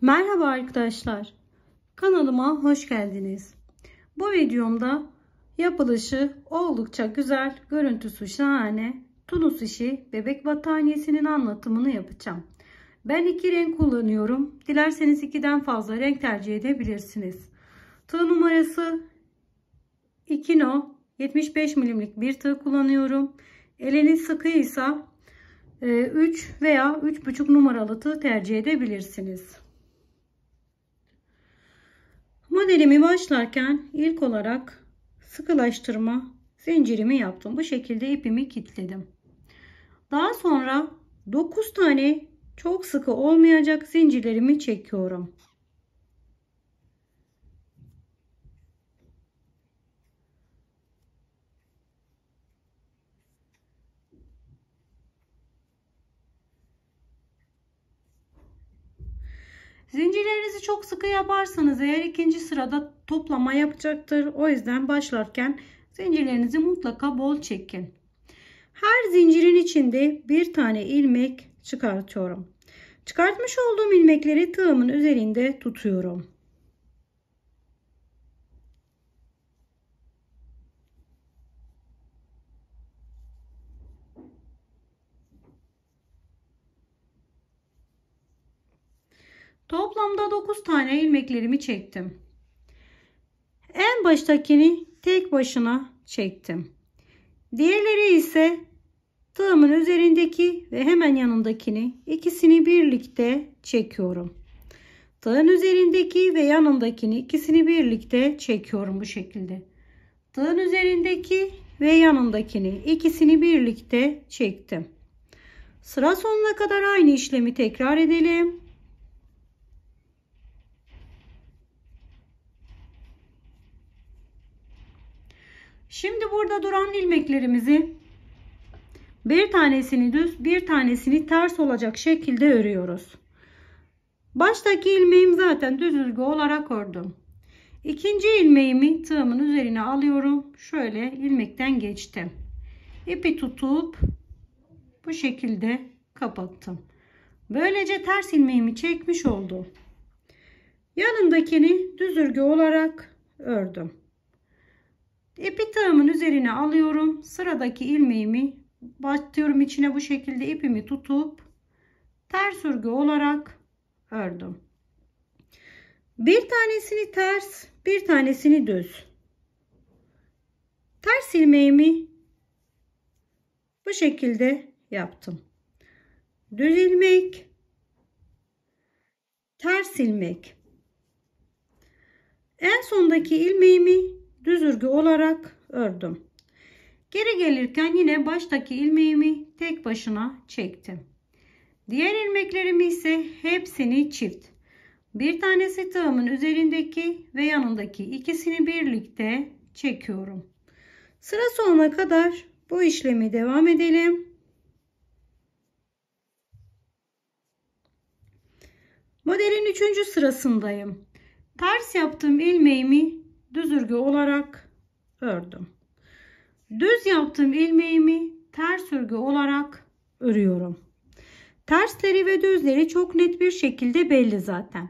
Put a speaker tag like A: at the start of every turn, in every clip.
A: Merhaba arkadaşlar. Kanalıma hoş geldiniz. Bu videomda yapılışı oldukça güzel, görüntüsü şahane Tunus işi bebek battaniyesinin anlatımını yapacağım. Ben 2 renk kullanıyorum. Dilerseniz 2'den fazla renk tercih edebilirsiniz. Tığ numarası 2 no 75 milimlik bir tığ kullanıyorum. Eliniz sıkıysa 3 veya 3,5 numaralı tığ tercih edebilirsiniz. Modelimi başlarken ilk olarak sıkılaştırma zincirimi yaptım. Bu şekilde ipimi kilitledim. Daha sonra 9 tane çok sıkı olmayacak zincirlerimi çekiyorum. Zincirlerinizi çok sıkı yaparsanız eğer ikinci sırada toplama yapacaktır. O yüzden başlarken zincirlerinizi mutlaka bol çekin. Her zincirin içinde bir tane ilmek çıkartıyorum. Çıkartmış olduğum ilmekleri tığımın üzerinde tutuyorum. Toplamda 9 tane ilmeklerimi çektim. En baştakini tek başına çektim. Diğerleri ise tığımın üzerindeki ve hemen yanındakini, ikisini birlikte çekiyorum. Tığın üzerindeki ve yanındakini, ikisini birlikte çekiyorum bu şekilde. Tığın üzerindeki ve yanındakini, ikisini birlikte çektim. Sıra sonuna kadar aynı işlemi tekrar edelim. Şimdi burada duran ilmeklerimizi bir tanesini düz, bir tanesini ters olacak şekilde örüyoruz. Baştaki ilmeğim zaten düz örgü olarak ördüm. İkinci ilmeğimi tığımın üzerine alıyorum. Şöyle ilmekten geçtim. İpi tutup bu şekilde kapattım. Böylece ters ilmeğimi çekmiş oldum. Yanındakini düz örgü olarak ördüm. İpi tığımın üzerine alıyorum. Sıradaki ilmeğimi batıyorum içine, bu şekilde ipimi tutup ters örgü olarak ördüm. Bir tanesini ters, bir tanesini düz. Ters ilmeğimi bu şekilde yaptım. Düz ilmek, ters ilmek. En sondaki ilmeğimi düz örgü olarak ördüm. Geri gelirken yine baştaki ilmeğimi tek başına çektim. Diğer ilmeklerimi ise hepsini çift. Bir tanesi tığımın üzerindeki ve yanındaki, ikisini birlikte çekiyorum. Sıra sonuna kadar bu işlemi devam edelim. Modelin 3. sırasındayım. Ters yaptığım ilmeğimi düz örgü olarak ördüm. Düz yaptığım ilmeğimi ters örgü olarak örüyorum. Tersleri ve düzleri çok net bir şekilde belli zaten.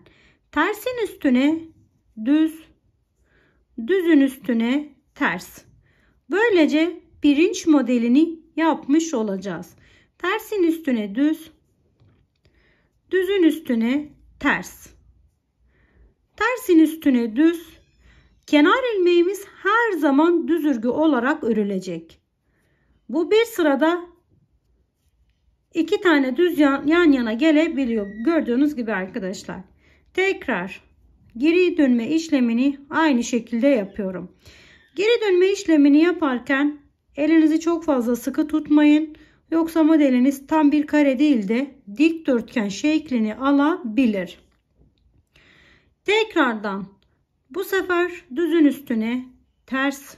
A: Tersin üstüne düz, düzün üstüne ters. Böylece pirinç modelini yapmış olacağız. Tersin üstüne düz, düzün üstüne ters. Tersin üstüne düz. Kenar ilmeğimiz her zaman düz örgü olarak örülecek. Bu bir sırada 2 tane düz yan yana gelebiliyor. Gördüğünüz gibi arkadaşlar. Tekrar geri dönme işlemini aynı şekilde yapıyorum. Geri dönme işlemini yaparken elinizi çok fazla sıkı tutmayın. Yoksa modeliniz tam bir kare değil de dikdörtgen şeklini alabilir. Tekrardan bu sefer düzün üstüne ters,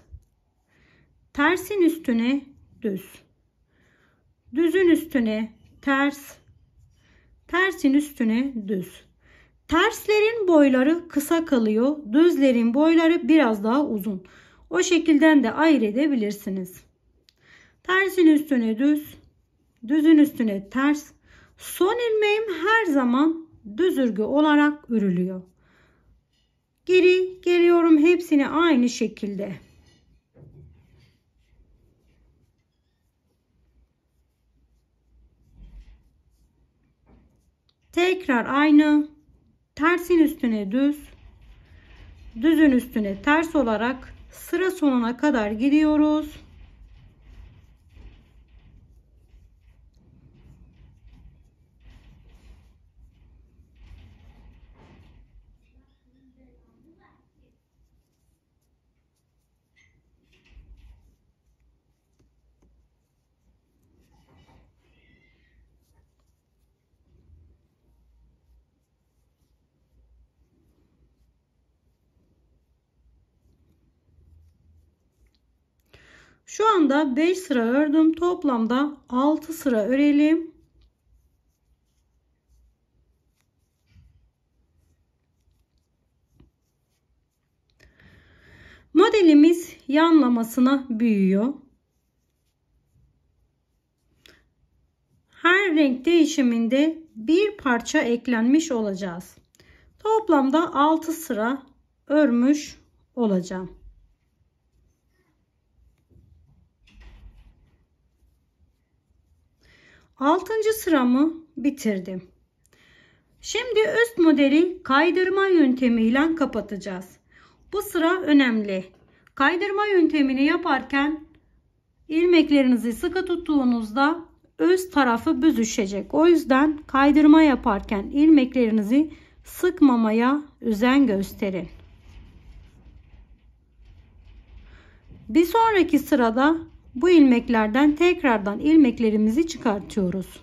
A: tersin üstüne düz, düzün üstüne ters, tersin üstüne düz. Terslerin boyları kısa kalıyor, düzlerin boyları biraz daha uzun. O şekilden de ayırt edebilirsiniz. Tersin üstüne düz, düzün üstüne ters. Son ilmeğim her zaman düz örgü olarak örülüyor. Geri geliyorum, hepsini aynı şekilde. Tekrar aynı, tersin üstüne düz, düzün üstüne ters olarak sıra sonuna kadar gidiyoruz. Şu anda 5 sıra ördüm. Toplamda 6 sıra örelim. Modelimiz yanlamasına büyüyor. Her renk değişiminde bir parça eklenmiş olacağız. Toplamda 6 sıra örmüş olacağım. Altıncı sıramı bitirdim. Şimdi üst modeli kaydırma yöntemiyle kapatacağız. Bu sıra önemli. Kaydırma yöntemini yaparken ilmeklerinizi sıkı tuttuğunuzda üst tarafı büzüşecek. O yüzden kaydırma yaparken ilmeklerinizi sıkmamaya özen gösterin. Bir sonraki sırada bu ilmeklerden tekrardan ilmeklerimizi çıkartıyoruz.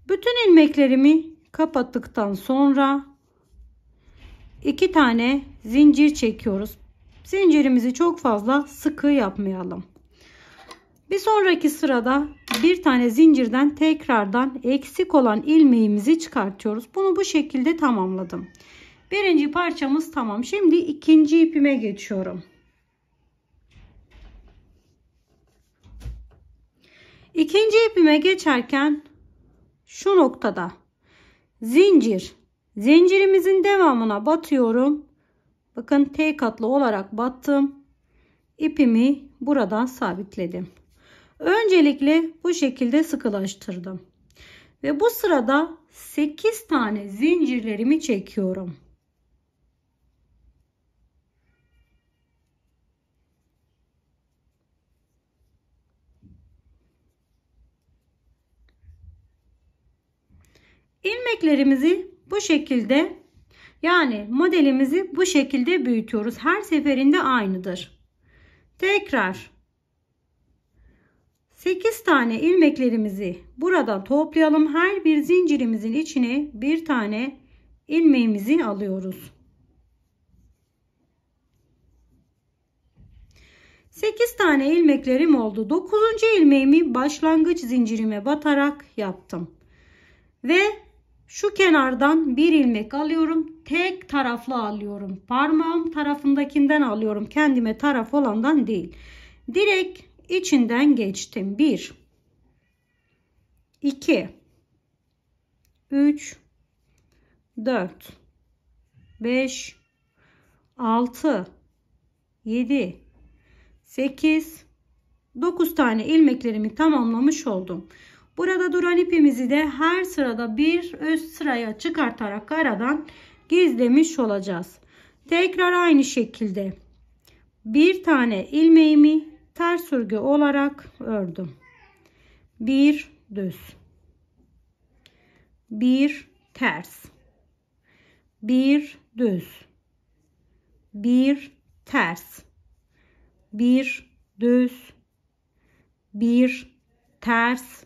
A: Bütün ilmeklerimi kapattıktan sonra 2 tane zincir çekiyoruz. Zincirimizi çok fazla sıkı yapmayalım. Bir sonraki sırada bir tane zincirden tekrardan eksik olan ilmeğimizi çıkartıyoruz. Bunu bu şekilde tamamladım. Birinci parçamız tamam. Şimdi ikinci ipime geçiyorum. İkinci ipime geçerken şu noktada zincirimizin devamına batıyorum. Bakın T katlı olarak battım. İpimi buradan sabitledim. Öncelikle bu şekilde sıkılaştırdım. Ve bu sırada 8 tane zincirlerimi çekiyorum. İlmeklerimizi bu şekilde, yani modelimizi bu şekilde büyütüyoruz. Her seferinde aynıdır. Tekrar 8 tane ilmeklerimizi buradan toplayalım. Her bir zincirimizin içine bir tane ilmeğimizi alıyoruz. 8 tane ilmeklerim oldu. 9. ilmeğimi başlangıç zincirime batarak yaptım. Ve şu kenardan bir ilmek alıyorum. Tek taraflı alıyorum. Parmağım tarafındakinden alıyorum. Kendime taraf olandan değil. Direkt içinden geçtim. 1 2 3 4 5 6 7 8 9 tane ilmeklerimi tamamlamış oldum. Burada duran ipimizi de her sırada bir üst sıraya çıkartarak aradan gizlemiş olacağız. Tekrar aynı şekilde bir tane ilmeğimi ters örgü olarak ördüm. Bir düz, bir ters, bir düz, bir ters, bir düz, bir ters.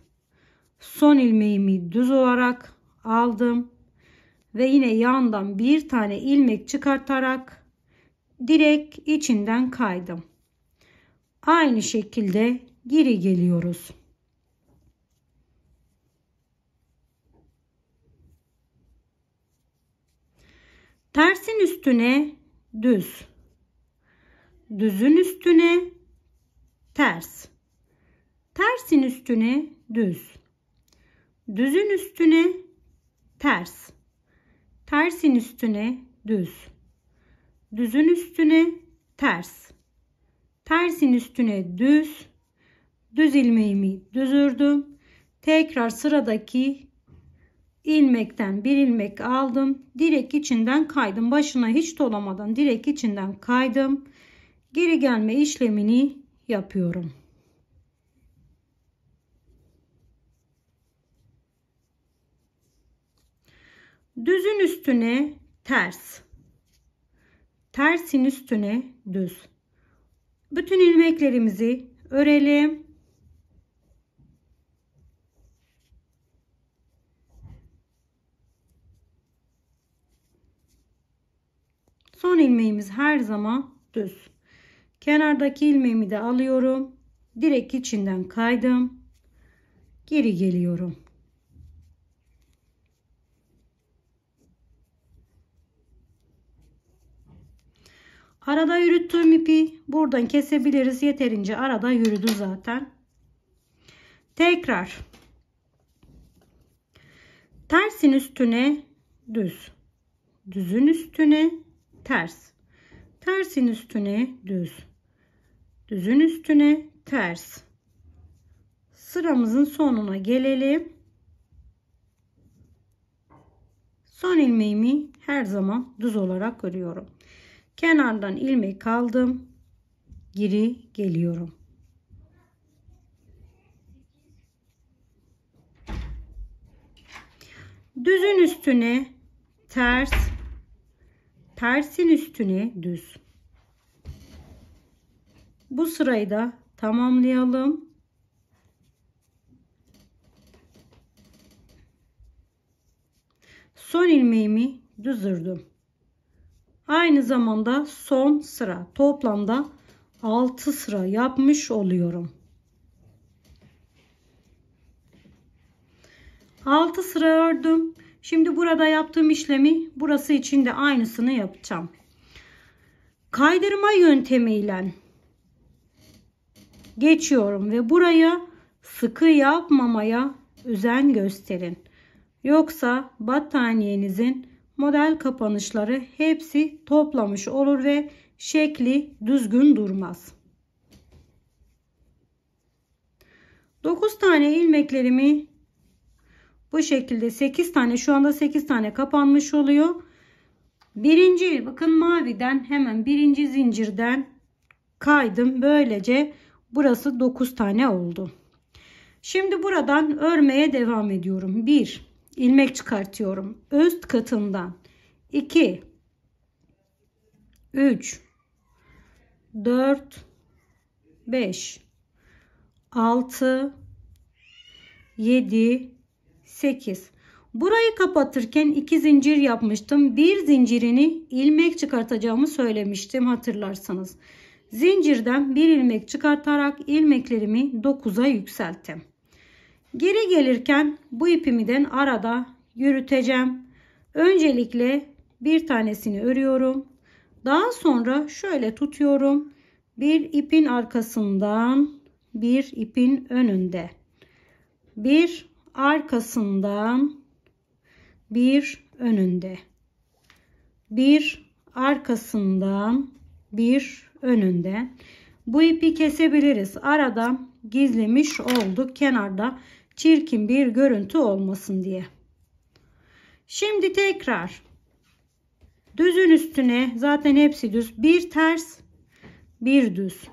A: Son ilmeğimi düz olarak aldım ve yine yandan bir tane ilmek çıkartarak direkt içinden kaydım. Aynı şekilde geri geliyoruz. Tersin üstüne düz, düzün üstüne ters, Tersin üstüne düz. Düzün üstüne ters. Tersin üstüne düz. Düzün üstüne ters. Tersin üstüne düz. Düz ilmeğimi düz ördüm. Tekrar sıradaki ilmekten bir ilmek aldım. Direkt içinden kaydım. Başına hiç dolamadan direkt içinden kaydım. Geri gelme işlemini yapıyorum. Düzün üstüne ters. Tersin üstüne düz. Bütün ilmeklerimizi örelim. Son ilmeğimiz her zaman düz. Kenardaki ilmeğimi de alıyorum. Direkt içinden kaydım. Geri geliyorum. Arada yürüttüğüm ipi buradan kesebiliriz. Yeterince arada yürüdü zaten. Tekrar. Tersin üstüne düz. Düzün üstüne ters. Tersin üstüne düz. Düzün üstüne ters. Sıramızın sonuna gelelim. Son ilmeğimi her zaman düz olarak örüyorum. Kenardan ilmek aldım. Geri geliyorum. Düzün üstüne ters. Tersin üstüne düz. Bu sırayı da tamamlayalım. Son ilmeğimi düz ördüm. Aynı zamanda son sıra, toplamda 6 sıra yapmış oluyorum. 6 sıra ördüm. Şimdi burada yaptığım işlemi burası için de aynısını yapacağım. Kaydırma yöntemiyle geçiyorum ve buraya sıkı yapmamaya özen gösterin. Yoksa battaniyenizin model kapanışları hepsi toplamış olur ve şekli düzgün durmaz. 9 tane ilmeklerimi bu şekilde 8 tane, şu anda 8 tane kapanmış oluyor. Birinci, bakın maviden hemen birinci zincirden kaydım. Böylece burası 9 tane oldu. Şimdi buradan örmeye devam ediyorum. 1 ilmek çıkartıyorum. Üst katından 2 3 4 5 6 7 8. Burayı kapatırken 2 zincir yapmıştım. Bir zincirini ilmek çıkartacağımı söylemiştim, hatırlarsanız. Zincirden bir ilmek çıkartarak ilmeklerimi 9'a yükselttim. Geri gelirken bu ipimden arada yürüteceğim. Öncelikle bir tanesini örüyorum. Daha sonra şöyle tutuyorum. Bir ipin arkasından, bir ipin önünde. Bir arkasından, bir önünde. Bir arkasından, bir önünde. Bu ipi kesebiliriz. Arada gizlemiş olduk. Kenarda çirkin bir görüntü olmasın diye. Şimdi tekrar düzün üstüne, zaten hepsi düz, bir ters bir düz,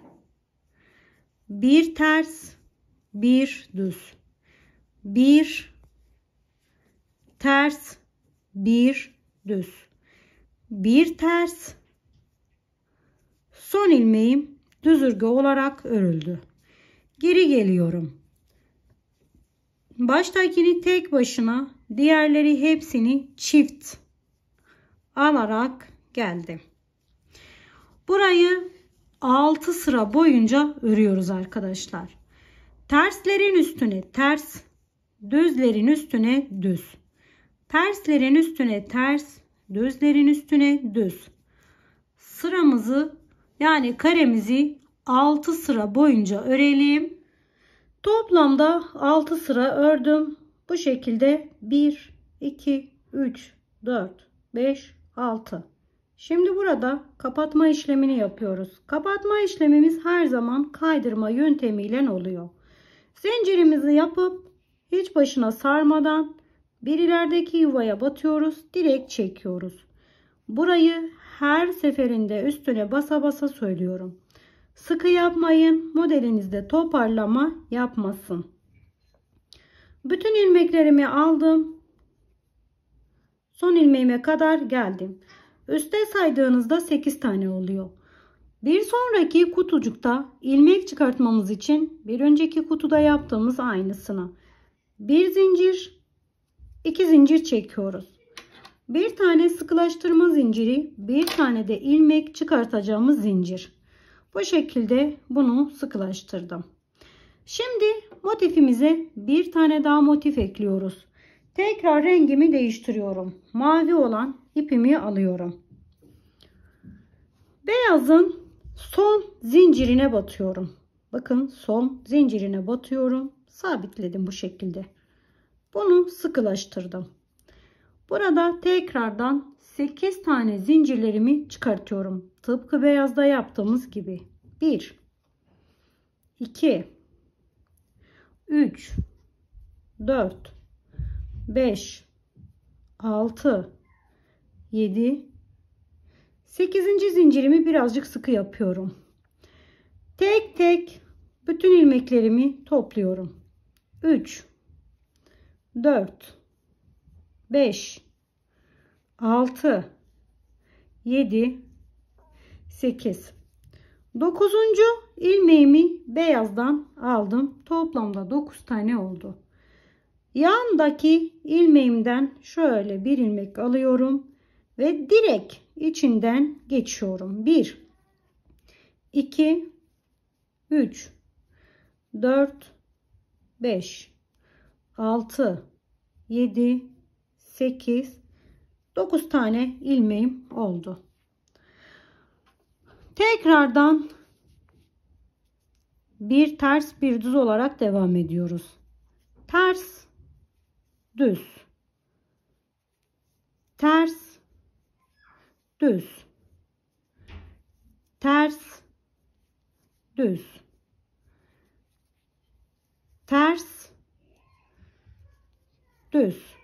A: bir ters bir düz, bir ters bir düz, bir ters, son ilmeğim düz örgü olarak örüldü. Geri geliyorum. Baştakini tek başına, diğerleri hepsini çift alarak geldim. Burayı 6 sıra boyunca örüyoruz arkadaşlar. Terslerin üstüne ters, düzlerin üstüne düz. Terslerin üstüne ters, düzlerin üstüne düz. Sıramızı, yani karemizi 6 sıra boyunca örelim. Toplamda 6 sıra ördüm. Bu şekilde 1, 2, 3, 4, 5, 6. Şimdi burada kapatma işlemini yapıyoruz. Kapatma işlemimiz her zaman kaydırma yöntemiyle oluyor. Zincirimizi yapıp hiç başına sarmadan bir ilerideki yuvaya batıyoruz. Direkt çekiyoruz. Burayı her seferinde üstüne basa basa söylüyorum. Sıkı yapmayın. Modelinizde toparlama yapmasın. Bütün ilmeklerimi aldım. Son ilmeğime kadar geldim. Üste saydığınızda 8 tane oluyor. Bir sonraki kutucukta ilmek çıkartmamız için bir önceki kutuda yaptığımız aynısını. Bir zincir, 2 zincir çekiyoruz. Bir tane sıkılaştırma zinciri, bir tane de ilmek çıkartacağımız zincir. Bu şekilde bunu sıkılaştırdım. Şimdi motifimize bir tane daha motif ekliyoruz. Tekrar rengimi değiştiriyorum. Mavi olan ipimi alıyorum. Beyazın son zincirine batıyorum. Bakın son zincirine batıyorum. Sabitledim bu şekilde. Bunu sıkılaştırdım. Burada tekrardan 8 tane zincirlerimi çıkartıyorum. Tıpkı beyazda yaptığımız gibi. 1, 2, 3, 4, 5, 6, 7, 8. zincirimi birazcık sıkı yapıyorum. Tek tek bütün ilmeklerimi topluyorum. 3, 4, 5, 6, 7, 8. 9. ilmeğimi beyazdan aldım. Toplamda 9 tane oldu. Yandaki ilmeğimden şöyle bir ilmek alıyorum ve direkt içinden geçiyorum. 1, 2, 3, 4, 5, 6, 7, 8, 9 tane ilmeğim oldu. Tekrardan bir ters bir düz olarak devam ediyoruz. Ters, düz, ters, düz, ters, düz, ters, düz.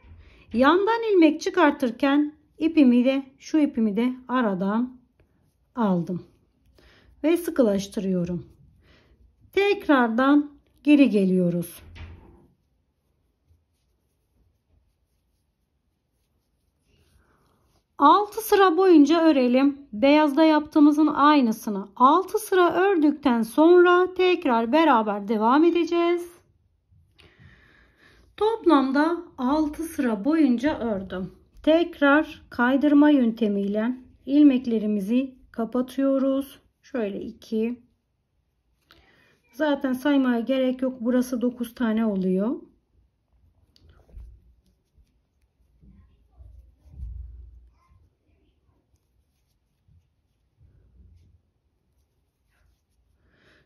A: Yandan ilmek çıkartırken şu ipimi de aradan aldım ve sıkılaştırıyorum. Tekrardan geri geliyoruz. Altı sıra boyunca örelim. Beyazda yaptığımızın aynısını 6 sıra ördükten sonra tekrar beraber devam edeceğiz. Toplamda 6 sıra boyunca ördüm. Tekrar kaydırma yöntemiyle ilmeklerimizi kapatıyoruz. Şöyle 2. Zaten saymaya gerek yok. Burası 9 tane oluyor.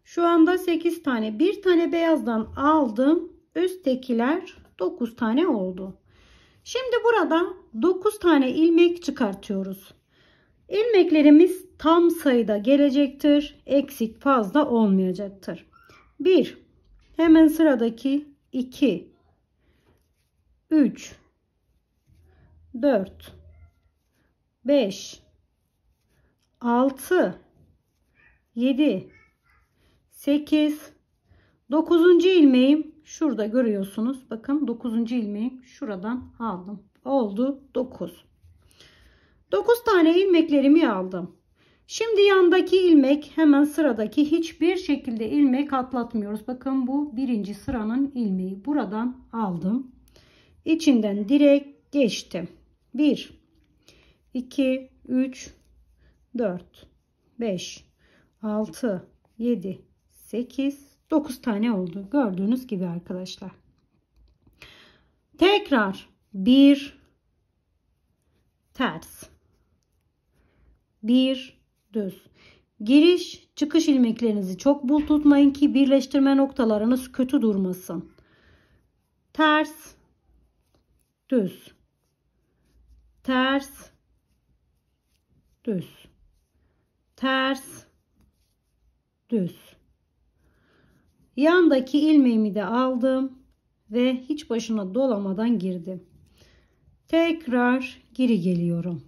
A: Şu anda 8 tane. Bir tane beyazdan aldım. Üsttekiler 9 tane oldu. Şimdi burada 9 tane ilmek çıkartıyoruz. İlmeklerimiz tam sayıda gelecektir. Eksik fazla olmayacaktır. 1. Hemen sıradaki 2, 3, 4, 5, 6, 7, 8, 9. ilmeğim şurada görüyorsunuz. Bakın 9. ilmeğim şuradan aldım. Oldu 9. 9 tane ilmeklerimi aldım. Şimdi yandaki ilmek hemen sıradaki hiçbir şekilde ilmek atlatmıyoruz. Bakın bu birinci sıranın ilmeği. Buradan aldım. İçinden direkt geçtim. 1, 2, 3, 4, 5, 6, 7, 8, 9 tane oldu. Gördüğünüz gibi arkadaşlar. Tekrar 1 ters, 1 düz. Giriş çıkış ilmeklerinizi çok bul tutmayın ki birleştirme noktalarınız kötü durmasın. Ters, düz, ters, düz, ters, düz. Yandaki ilmeğimi de aldım ve hiç başına dolamadan girdim. Tekrar geri geliyorum.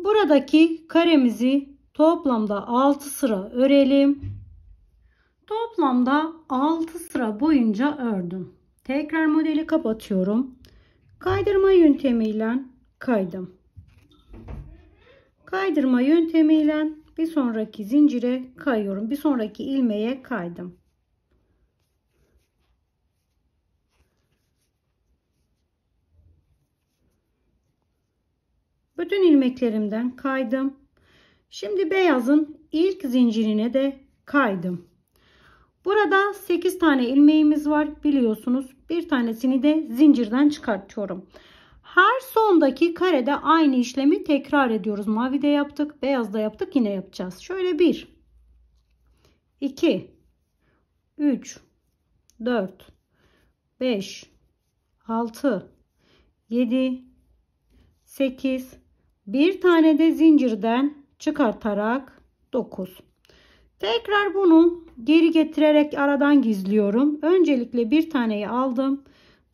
A: Buradaki karemizi toplamda 6 sıra örelim. Toplamda 6 sıra boyunca ördüm. Tekrar modeli kapatıyorum. Kaydırma yöntemiyle kaydım. Kaydırma yöntemiyle bir sonraki zincire kayıyorum. Bir sonraki ilmeğe kaydım. Bütün ilmeklerimden kaydım. Şimdi beyazın ilk zincirine de kaydım. Burada 8 tane ilmeğimiz var biliyorsunuz. Bir tanesini de zincirden çıkartıyorum. Her sondaki karede aynı işlemi tekrar ediyoruz. Mavide yaptık, beyazda yaptık, yine yapacağız. Şöyle 1, 2, 3, 4, 5, 6, 7, 8, bir tane de zincirden çıkartarak 9. Tekrar bunu geri getirerek aradan gizliyorum. Öncelikle bir taneyi aldım.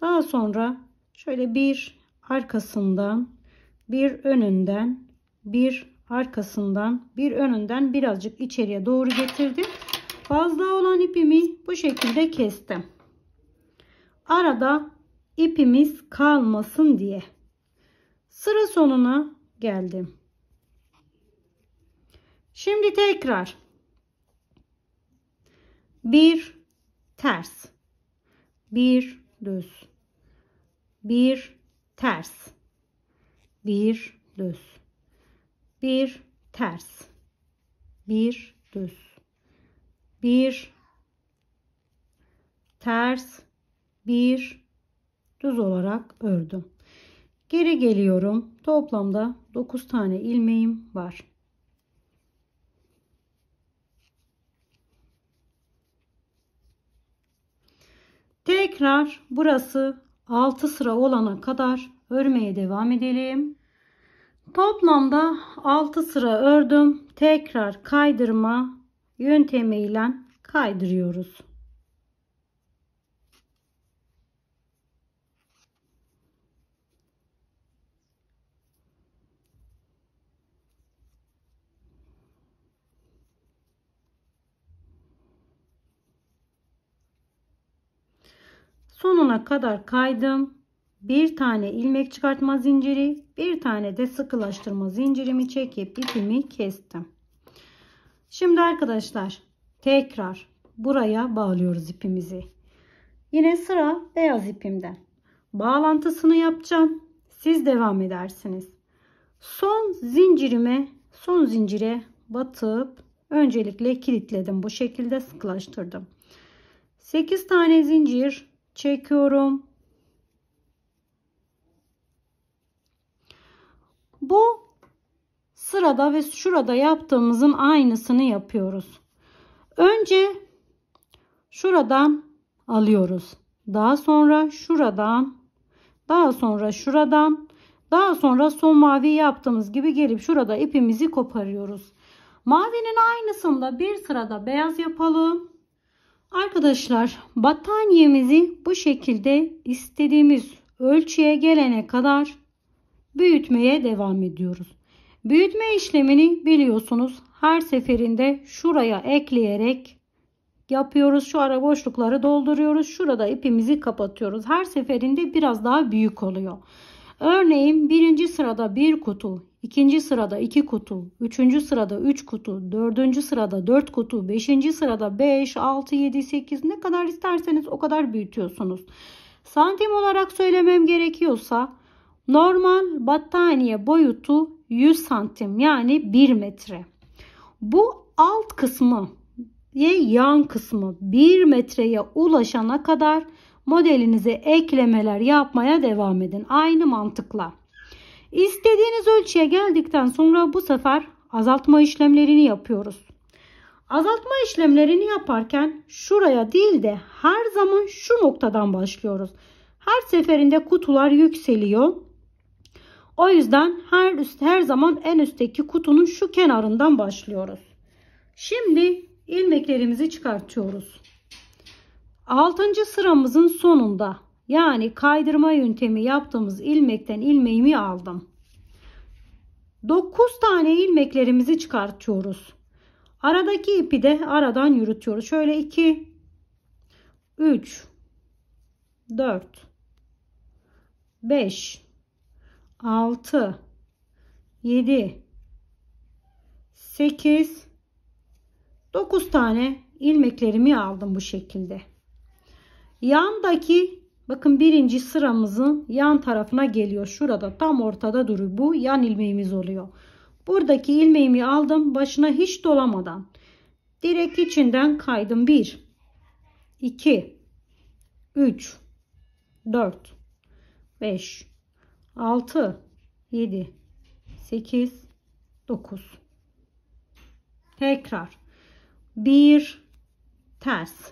A: Daha sonra şöyle bir arkasından, bir önünden, bir arkasından, bir önünden birazcık içeriye doğru getirdim. Fazla olan ipimi bu şekilde kestim. Arada ipimiz kalmasın diye. Sıra sonuna geldim. Şimdi tekrar bir ters, bir düz, bir ters, bir düz, bir ters, bir düz, bir ters, bir düz olarak ördüm. Geri geliyorum. Toplamda 9 tane ilmeğim var. Tekrar burası 6 sıra olana kadar örmeye devam edelim. Toplamda 6 sıra ördüm. Tekrar kaydırma yöntemiyle kaydırıyoruz. Sonuna kadar kaydım. Bir tane ilmek çıkartma zinciri, bir tane de sıkılaştırma zincirimi çekip ipimi kestim. Şimdi arkadaşlar tekrar buraya bağlıyoruz ipimizi. Yine sıra beyaz ipimden. Bağlantısını yapacağım. Siz devam edersiniz. Son zincire batıp öncelikle kilitledim. Bu şekilde sıkılaştırdım. 8 tane zincir çekiyorum. Bu sırada ve şurada yaptığımızın aynısını yapıyoruz. Önce şuradan alıyoruz. Daha sonra şuradan, daha sonra şuradan, daha sonra son mavi yaptığımız gibi gelip şurada ipimizi koparıyoruz. Mavinin aynısında bir sırada beyaz yapalım. Arkadaşlar battaniyemizi bu şekilde istediğimiz ölçüye gelene kadar büyütmeye devam ediyoruz. Büyütme işlemini biliyorsunuz. Her seferinde şuraya ekleyerek yapıyoruz. Şu ara boşlukları dolduruyoruz. Şurada ipimizi kapatıyoruz. Her seferinde biraz daha büyük oluyor. Örneğin birinci sırada bir kutu, ikinci sırada 2 kutu, üçüncü sırada 3 kutu, dördüncü sırada 4 kutu, beşinci sırada 5, 6, 7, 8 ne kadar isterseniz o kadar büyütüyorsunuz. Santim olarak söylemem gerekiyorsa normal battaniye boyutu 100 santim yani 1 metre. Bu alt kısmı ve yan kısmı 1 metreye ulaşana kadar modelinize eklemeler yapmaya devam edin. Aynı mantıkla. İstediğiniz ölçüye geldikten sonra bu sefer azaltma işlemlerini yapıyoruz. Azaltma işlemlerini yaparken şuraya değil de her zaman şu noktadan başlıyoruz. Her seferinde kutular yükseliyor. O yüzden her zaman en üstteki kutunun şu kenarından başlıyoruz. Şimdi ilmeklerimizi çıkartıyoruz. 6. sıramızın sonunda, yani kaydırma yöntemi yaptığımız ilmekten ilmeğimi aldım. 9 tane ilmeklerimizi çıkartıyoruz. Aradaki ipi de aradan yürütüyoruz. Şöyle 2, 3, 4, 5, 6, 7, 8, 9 tane ilmeklerimi aldım bu şekilde. Yandaki, bakın, birinci sıramızın yan tarafına geliyor. Şurada tam ortada duruyor. Bu yan ilmeğimiz oluyor. Buradaki ilmeğimi aldım. Başına hiç dolamadan direkt içinden kaydım. 1, 2, 3, 4, 5, 6, 7, 8, 9. Tekrar 1 ters,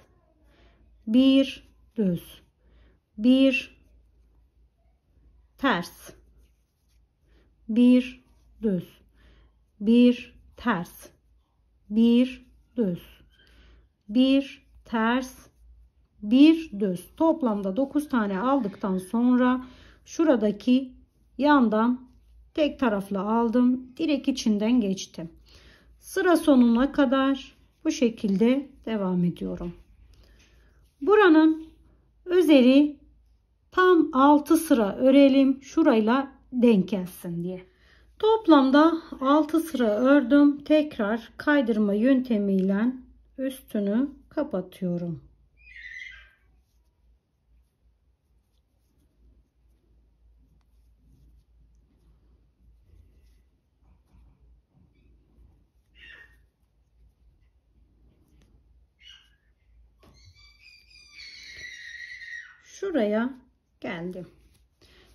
A: 1 düz, 1 ters, 1 düz, 1 ters, 1 düz, 1 ters, 1 düz. Toplamda 9 tane aldıktan sonra şuradaki yandan tek taraflı aldım. Direkt içinden geçtim. Sıra sonuna kadar bu şekilde devam ediyorum. Buranın üzeri tam 6 sıra örelim. Şurayla denk gelsin diye. Toplamda 6 sıra ördüm. Tekrar kaydırma yöntemiyle üstünü kapatıyorum. Şuraya geldim.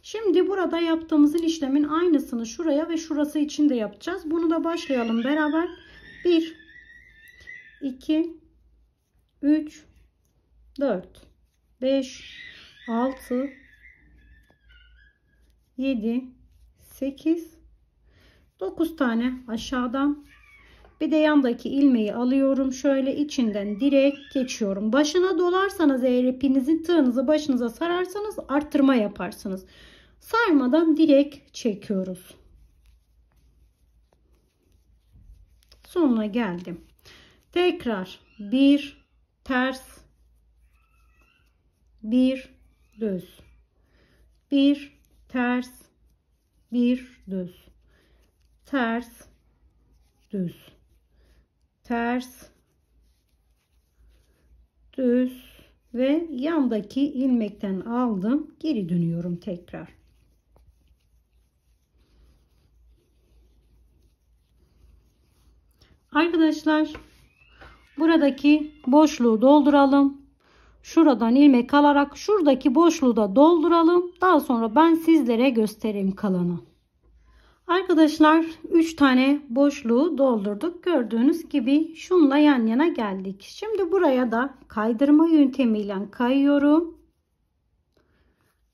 A: Şimdi burada yaptığımızın işlemin aynısını şuraya ve şurası için de yapacağız. Bunu da başlayalım beraber. 1, 2, 3, 4, 5, 6, 7, 8, 9 tane aşağıdan. Bir de yandaki ilmeği alıyorum. Şöyle içinden direkt geçiyorum. Başına dolarsanız eğer ipinizin, tığınızı başınıza sararsanız arttırma yaparsınız. Sarmadan direkt çekiyoruz. Sonuna geldim. Tekrar 1 ters, 1 düz, 1 ters, 1 düz, ters, düz, ters, düz ve yandaki ilmekten aldım. Geri dönüyorum tekrar. Arkadaşlar, buradaki boşluğu dolduralım. Şuradan ilmek alarak şuradaki boşluğu da dolduralım. Daha sonra ben sizlere göstereyim kalanı. Arkadaşlar, 3 tane boşluğu doldurduk. Gördüğünüz gibi şunla yan yana geldik. Şimdi buraya da kaydırma yöntemiyle kayıyorum.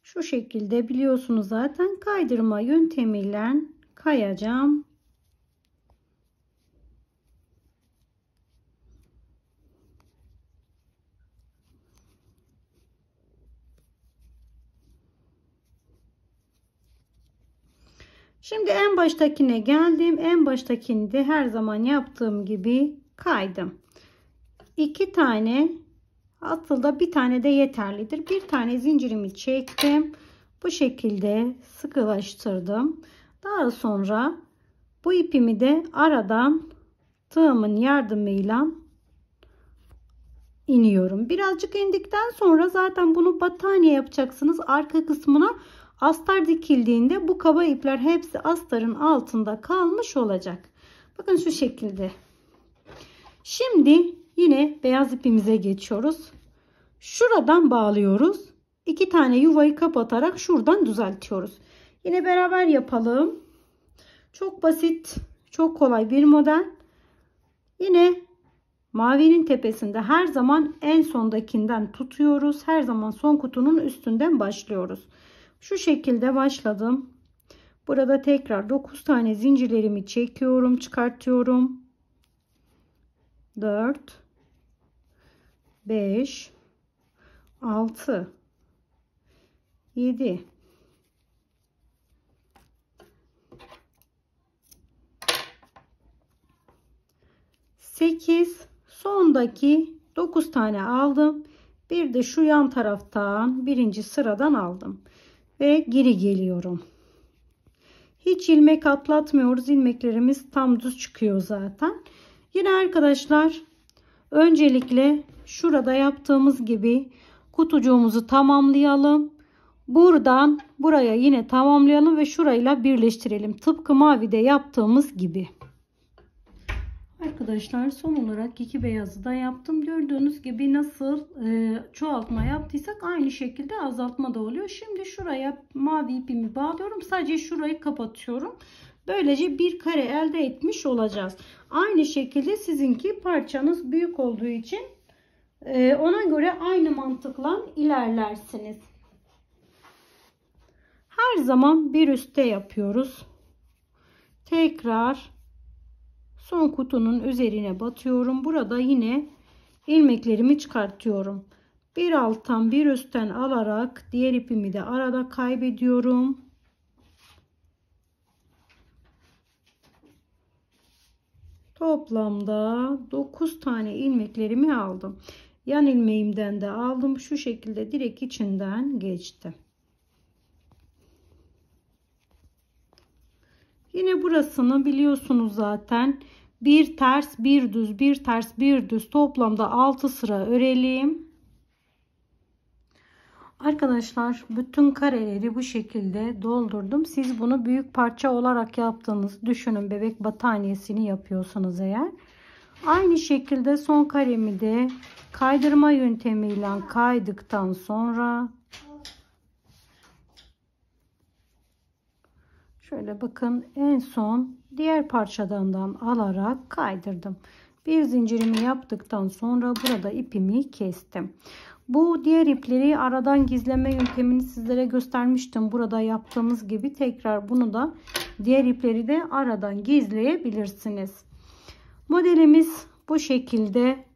A: Şu şekilde, biliyorsunuz zaten, kaydırma yöntemiyle kayacağım. Şimdi en baştakine geldim. En baştakini de her zaman yaptığım gibi kaydım. 2 tane, aslında bir tane de yeterlidir. Bir tane zincirimi çektim. Bu şekilde sıkılaştırdım. Daha sonra bu ipimi de aradan tığımın yardımıyla iniyorum. Birazcık indikten sonra zaten bunu battaniye yapacaksınız. Arka kısmına astar dikildiğinde bu kaba ipler hepsi astarın altında kalmış olacak. Bakın şu şekilde. Şimdi yine beyaz ipimize geçiyoruz. Şuradan bağlıyoruz. 2 tane yuvayı kapatarak şuradan düzeltiyoruz. Yine beraber yapalım. Çok basit, çok kolay bir model. Yine mavinin tepesinde her zaman en sondakinden tutuyoruz. Her zaman son kutunun üstünden başlıyoruz. Şu şekilde başladım. Burada tekrar 9 tane zincirlerimi çekiyorum, çıkartıyorum. 4 5 6 7 8 sondaki 9 tane aldım. Bir de şu yan taraftan birinci sıradan aldım ve geri geliyorum. Hiç ilmek atlatmıyoruz. İlmeklerimiz tam düz çıkıyor zaten. Yine arkadaşlar öncelikle şurada yaptığımız gibi kutucuğumuzu tamamlayalım. Buradan buraya yine tamamlayalım ve şurayla birleştirelim. Tıpkı mavide yaptığımız gibi. Arkadaşlar son olarak iki beyazı da yaptım. Gördüğünüz gibi nasıl çoğaltma yaptıysak aynı şekilde azaltma da oluyor. Şimdi şuraya mavi ipimi bağlıyorum. Sadece şurayı kapatıyorum. Böylece bir kare elde etmiş olacağız. Aynı şekilde sizinki parçanız büyük olduğu için ona göre aynı mantıkla ilerlersiniz. Her zaman bir üstte yapıyoruz. Tekrar son kutunun üzerine batıyorum. Burada yine ilmeklerimi çıkartıyorum. Bir alttan bir üstten alarak diğer ipimi de arada kaybediyorum. Toplamda 9 tane ilmeklerimi aldım. Yan ilmeğimden de aldım. Şu şekilde direkt içinden geçti. Yine burasını biliyorsunuz zaten. Bir ters, bir düz, bir ters, bir düz, toplamda 6 sıra örelim. Arkadaşlar bütün kareleri bu şekilde doldurdum. Siz bunu büyük parça olarak yaptığınız düşünün, bebek battaniyesini yapıyorsanız eğer. Aynı şekilde son karemi de kaydırma yöntemiyle kaydıktan sonra şöyle bakın, en son diğer parçadan alarak kaydırdım. Bir zincirimi yaptıktan sonra burada ipimi kestim. Bu diğer ipleri aradan gizleme yöntemini sizlere göstermiştim. Burada yaptığımız gibi tekrar bunu da diğer ipleri de aradan gizleyebilirsiniz. Modelimiz bu şekilde.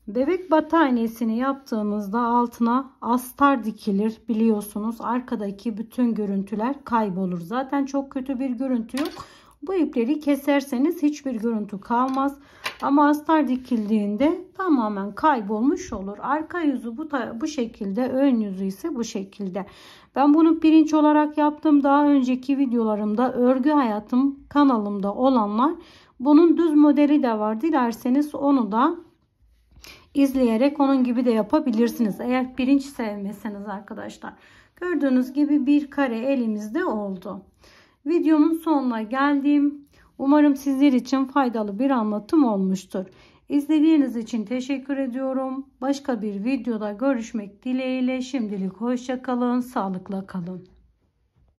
A: Bebek battaniyesini yaptığınızda altına astar dikilir biliyorsunuz. Arkadaki bütün görüntüler kaybolur. Zaten çok kötü bir görüntü yok. Bu ipleri keserseniz hiçbir görüntü kalmaz. Ama astar dikildiğinde tamamen kaybolmuş olur. Arka yüzü bu şekilde, ön yüzü ise bu şekilde. Ben bunu pirinç olarak yaptım. Daha önceki videolarımda örgü hayatım kanalımda olanlar bunun düz modeli de var. Dilerseniz onu da İzleyerek onun gibi de yapabilirsiniz. Eğer pirinç sevmezseniz arkadaşlar. Gördüğünüz gibi bir kare elimizde oldu. Videomun sonuna geldim. Umarım sizler için faydalı bir anlatım olmuştur. İzlediğiniz için teşekkür ediyorum. Başka bir videoda görüşmek dileğiyle. Şimdilik hoşça kalın, sağlıkla kalın.